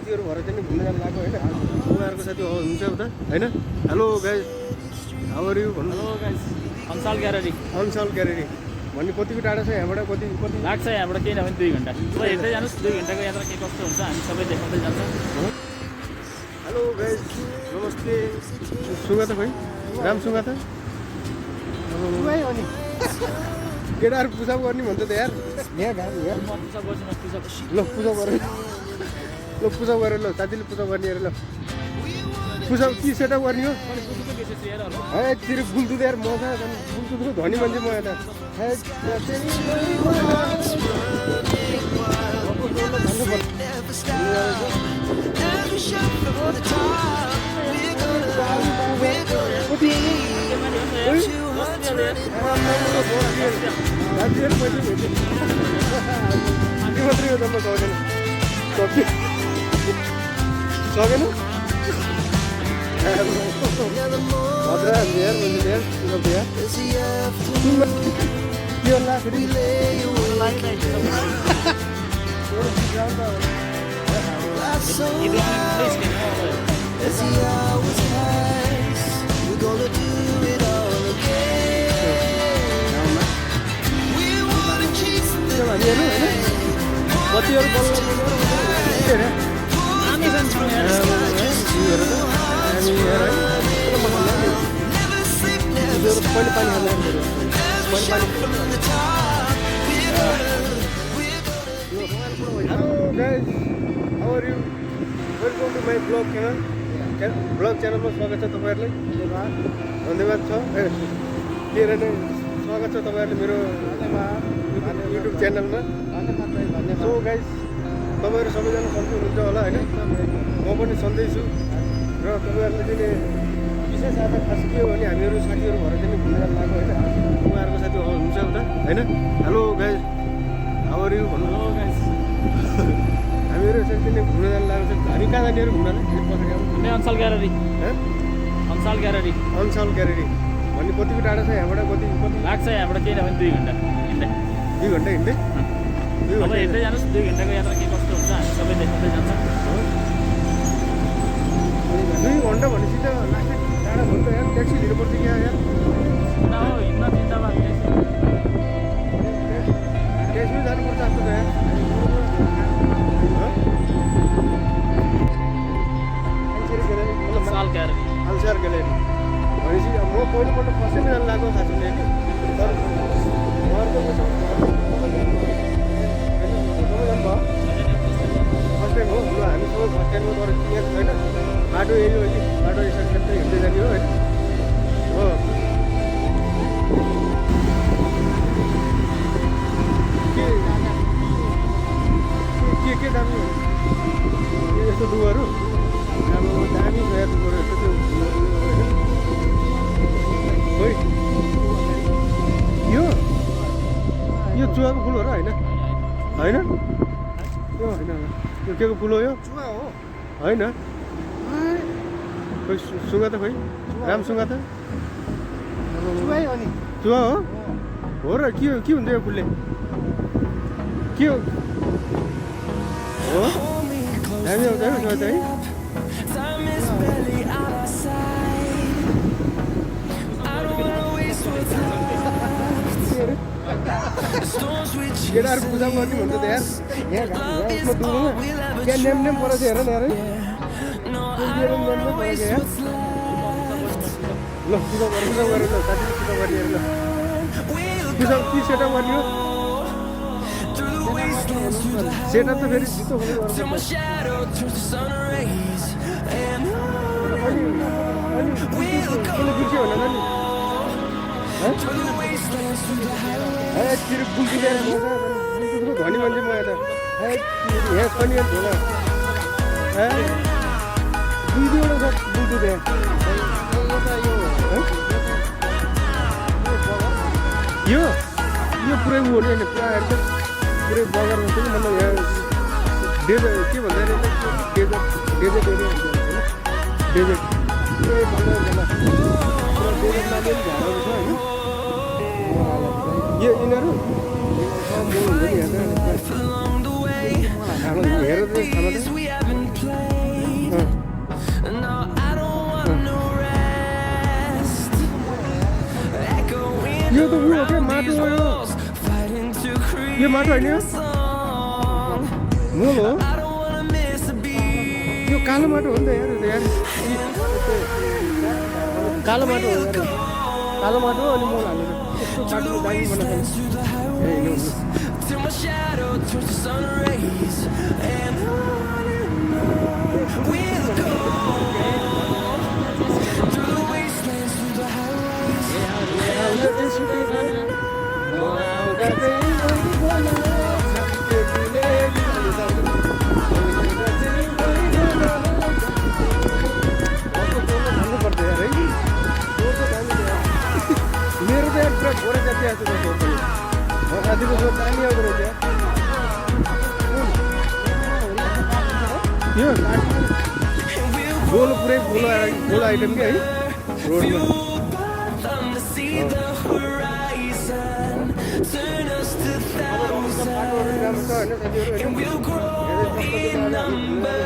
साथीहरु भएर चाहिँ घुम्न जान लाग्यो हैन उहाँहरुको साथी हुनुहुन्छ उता हैन hello guys how are you भन्नु हेलो गाइस अन्साल ग्यारेरी भन्ने कतिको टाढा छ यहाँबाट कति लाग्छ यहाँबाट केही नभए 2 घण्टा तपाईँ हेर्दै जानुहोस् 2 घण्टाको यात्रा के कस्तो हुन्छ हामी सबै देखाउँदै जान्छौँ हेलो गाइस नमस्ते सुगा त भाइ राम सुगा त सुगाइ हो नि केटाहरु पूजा गर्ने भन्छ त यार यहाँ म पूजा गर्छु न पूजा ल पूजा गरेर ल साथीले पूजा गर्ने अरे ल पूजा के सेटअप गर्ने हो ए तेरो गुल्दु यार मजा गुल्दुको धनी मान्छे म यता सकेन भद्रा यार मुझे यार सुनो भैया के होला फेरि बत्तीहरु पहिले पानी हाल्नु hello guys how are you welcome to my blog च्यानलमा स्वागत छ तपाईहरुलाई धन्यवाद छ के रे नै स्वागत छ तपाईहरुले मेरो युट्युब च्यानलमा सो गाइस तपाईहरु सबैजना सन्चै हुनुहुन्छ होला हैन म पनि सन्चै छु र तपाईहरुले चाहिँ विशेष आज खास के हो भने हामीहरु साथीहरु भएर चाहिँ घुम्न जान लाग्यो हैन उहाँहरुको साथी हुनुहुन्छ उता हैन hello guys how are you भन्नु हेलो गाइस हामीहरु चाहिँ घुम्न जान लाग्यो हामी कहाँ जाने घुम्न पछाडि हामी अन्साल ग्यारेरी भन्ने कतिको टाढा छ यहाँबाट कति लाग्छ यहाँबाट केही नभए 2 घण्टा हिँड्दै 2 घण्टा हिँड्दै तपाईँ हेर्दै जानुहोस् 2 घण्टाको यात्रा के कस्तो हुन्छ हामी सबै देखाउँदै जान्छौँ 2 घण्टा भनेपछि त लास्ट टाढा भयो त यार ट्याक्सी लिनुपर्छ कि यार न हो हिँड्न जिन्दाबाद ट्याक्सी जानुपर्छ जस्तो त यार अन्साल ग्यारेरी भनेपछि म पहिलोपल्ट फर्स्ट टाइम जानु लाग्यो खास हुने कि तर उहाँहरूको फर्स्ट टाइम हो ल हामी सबै फर्स्ट टाइम हो तर क्लियर छैन बाटो एरियो हो कि बाटो यसरी हिँड्दै जाने हो होइन हो के दामी हो यस्तो डुवाहरू अब दामी छ यार डुवाहरू यस्तो त्यो यो चुवाको फुल हो र होइन होइन यो होइन यो के को फुल हो यो चुवा हो होइन खोइ सुगा त खोइ राम सुगा त चुवा हो र के हुन्छ यो फुलले के हो दामी आउँछ है उसमा चाहिँ केटाहरु पूजा गर्ने भन्छ त यार यहाँ उसमा डुबुमा त्यहाँ नेम परेको छ हेर न यार ल पूजा गरेर ल साथीले पूजा गर्ने हेर ल पूजा के सेटअप गर्ने हो सेटअप त फेरि जितो हुने गर्छ अनि बिर्स्यो होला नि तेरो गुल्दु ल्याएर गुल्दुको धनी मान्छे म यता यहाँ पनि होला 2-2वटा छ गुल्दु त्यहाँ यो पुरै उ हो नि होइन पुरा एकदम पुरै बगर हुन्छ कि मतलब यहाँ डेजर्ट के भन्छ डेजर्ट एरिया हुन्छ होइन डेजर्ट पुरै बगर डेजर्टमा पनि झारहरू छ होइन यो यिनीहरू हुन्छ नि हेरेर ऊ हो क्या माटो हो यो माटो होइन यो मोल हो यो कालो माटो हो नि त यार कालो माटो हो यार कालो माटो हो अनि मोल हालेर यस्तो बाटो दामी बनाएको Till my shadow turns to sun rays, and we'll go through the wastelands, through the highways. मेरो त यार पुरा घोडा जाति आएको छ साथीको जो दामी आउँदो रहेछ यो गोलो पुरै गोलो आइटम के है रोडमा Them to see the horizon, turn us to thousands, and we'll grow in number.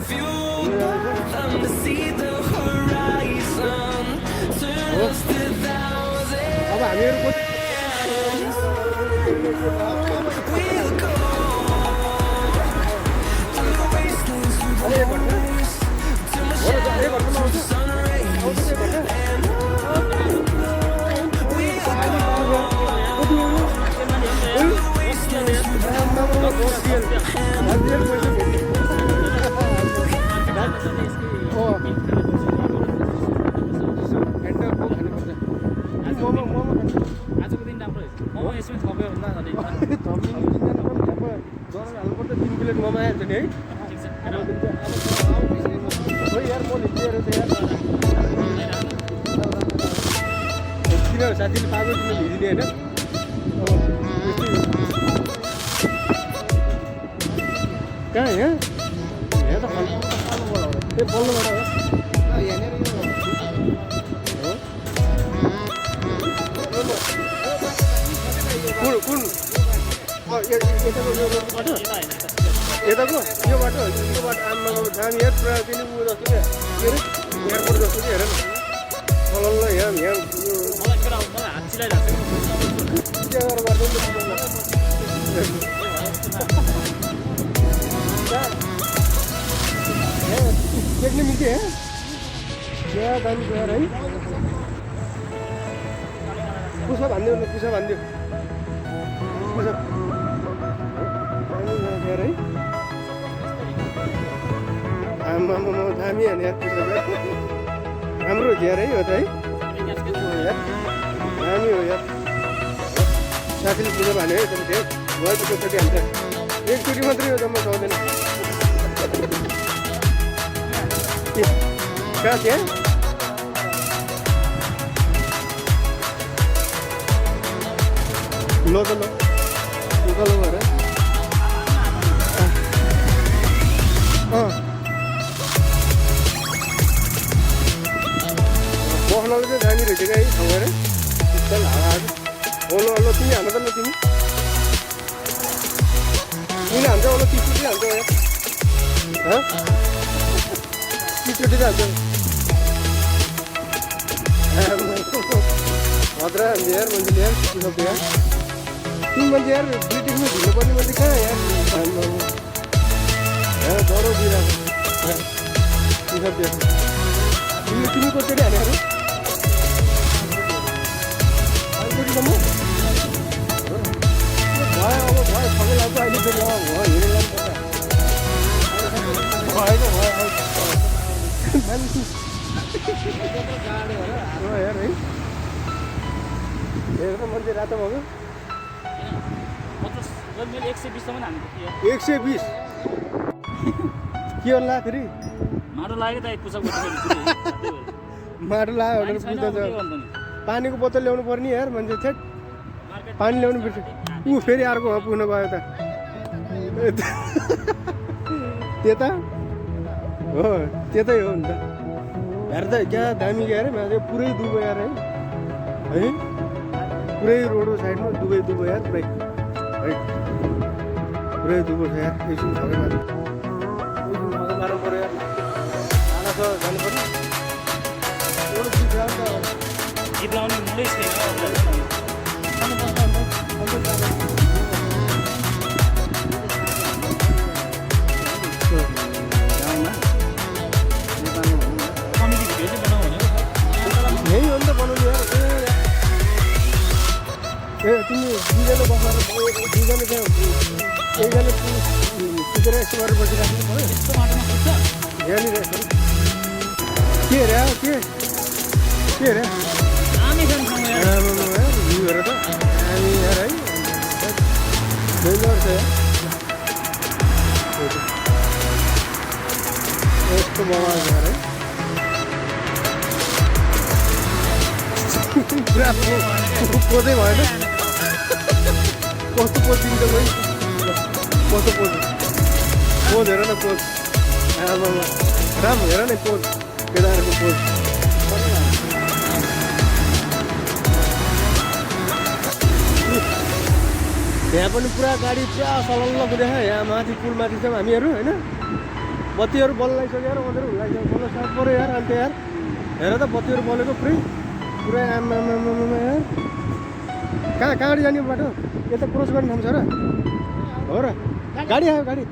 Fueled by them to see the horizon, turn us to thousands. अब हामीहरू We'll go through the wastelands, through the highways, till my shadow turns to sun rays, and आजको दिन राम्रो मोमो यसमै थप्यो भन्दा अलि 3 plate momo आइहाल्छ नि है ठिक छ खोइ यार म लिएर त यार किन साथीले पाएको किन भिजिने होइन कहाँ यहाँ यहाँ त ए पल्लोबाट हो कुन यताको यो बाटो आमाको धाम यहाँ पुरा दिने ऊ जस्तो क्या के अरे एयरपोर्ट जस्तो कि हेर न तलल्लो यहाँ मलाई कुरा मलाई हात चिलाइरहेको त्यहाँ गएर बाटो देख्ने मिल्थ्यो है क्या दामी गएर है पुसा भन्दियो न पुसा भन्दियो पुसा दामी गएर है आमामा दामी हाने यार पुसा राम्रो थियो है हो त है दामी हो यार साथीले पुजा भन्यो है एकदम धेरै भयो त हान्छ एकचोटि मात्रै हो त म पाउँदैन कहाँ त्यहाँ ल त ल उकालो भएर बस्नलाई चाहिँ दामी रहेछ क्या है ठाउँ गएर चल हावा ल तिमी हाल्नु त ल तिमी किन हान्छ होला 30 चोटि हान्छ यार चोटि त हान्छ भद्रा हान्छ यार मान्छेले यार सक्यो यार तिमी मान्छे यार ब्रिटिसमा झुल्नुपर्ने मान्छे कहाँ यार डरो दिइरहेको तिमी कसरी हानेहरू भयो अब भयो सबै लाग्छ अहिले फेरि भयो हिँडेलाई भयो यार है हेरेर मान्छे रातो भयो 120सम्म हान्नु 120 के होला फेरि माटो लाग्यो त पुसअप माटो लाग्यो भनेर पुग्छ पानीको बोतल ल्याउनु पर्ने यार मान्छे थेट पानी ल्याउनु पर्छ ऊ फेरि अर्कोमा पुग्न गयो त त्यता हो त्यतै हो नि त हेर्दा क्या दामी क्या अरे मान्छे पुरै दुबो यार है पुरै रोडको साइडमा दुबई यार पुरै है पुरै दुबो छ यार एकछिन सबै माथि मार्नु पऱ्यो यार खाना छ जानु पर्ने गीत लाउने मुलै छैन दुईजना बसेर दुईजना चाहिँ एकजना सुतेर यस्तो गरेर बसिराख्नु पऱ्यो यस्तो बाटोमा पुग्छ यहाँनिर यसरी के अरे के अरे दामी छ नि ठाउँ यार भ्यू हेर त हामी यार है डेन्जर छ यस्तो बवाल छ यार है पुरा पोजै भएन कस्तो पोज दिन्छ भाइ कस्तो पोज पोज हेर न पोज आमामा राम्रो हेर न पोज केदारको पोज यहाँ पनि पुरा गाडी पुरा सलल्ल कुदेछ यहाँ माथि पुलमाथि छौँ हामीहरू होइन बत्तीहरू बल्लाइसक्यो यार अँधेरो हुलाइसक्यो बल्ल साथ पऱ्यो यार अन्त यार हेर त बत्तीहरू बलेको पुरै आमा यार कहाँबाट जाने बाटो यता क्रस गर्ने ठाउँ छ र हो र गाडी आयो गाडी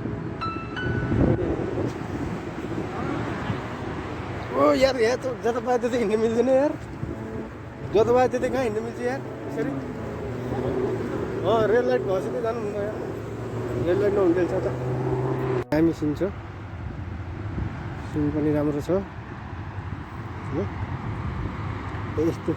ओ यार यहाँ त जता पायो त्यतै हिँड्नु मिल्दैन यार जता पायो त्यतै कहाँ हिँड्नु मिल्छ यार यसरी रेड लाइट घसेकै जानु हुँदैन यार रेड लाइट नहुन्थेछ त दामी सिन छ सिन पनि राम्रो छ यस्तो